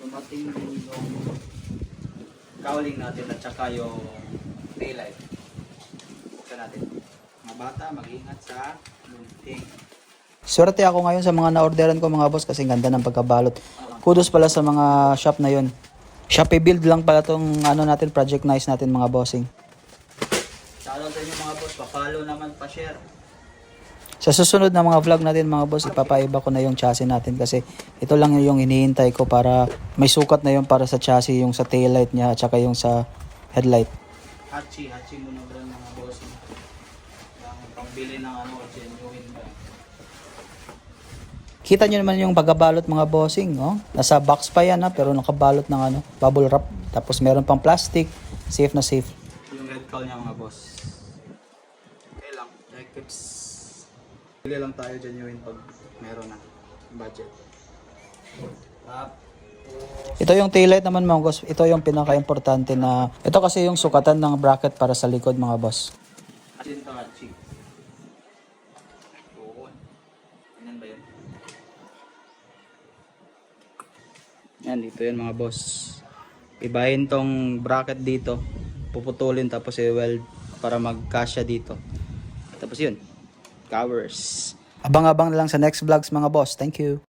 dumating din yung cowling natin at saka yung taillight. Buksan natin. Mga bata, mag-ingat sa lunting. Swerte ako ngayon sa mga na-orderan ko mga boss kasi ganda ng pagkabalot. Kudos pala sa mga shop na yun. Shopee build lang pala tong ano natin, project nice natin mga bossing. Shoutout sa inyo mga boss, pa-follow naman, pa-share. Sa susunod na mga vlog natin mga boss, ipapaiba ko na yung chassis natin kasi ito lang yung hinihintay ko para may sukat na yung para sa chassis, yung sa taillight niya at saka yung sa headlight. Hachi muna lang mga boss. Yung pambili ng ano, genuine ba. Kita nyo naman yung pagkabalot mga bossing, oh. Nasa box pa yan pero nakabalot ng ano, bubble wrap. Tapos meron pang plastic, safe na safe. Yung red cow niya mga boss. Okay lang, tips. Pili lang tayo genuine pag meron na budget. Ito yung taillight naman mga boss. Ito yung pinaka-importante na ito kasi yung sukatan ng bracket para sa likod mga boss. Asin to hachi. Ganyan ba yun? Yan, dito yan mga boss. Ibahin tong bracket dito. Puputulin tapos i-weld para magkasya dito. Tapos yun. Covers. Abang-abang na lang sa next vlogs mga boss. Thank you.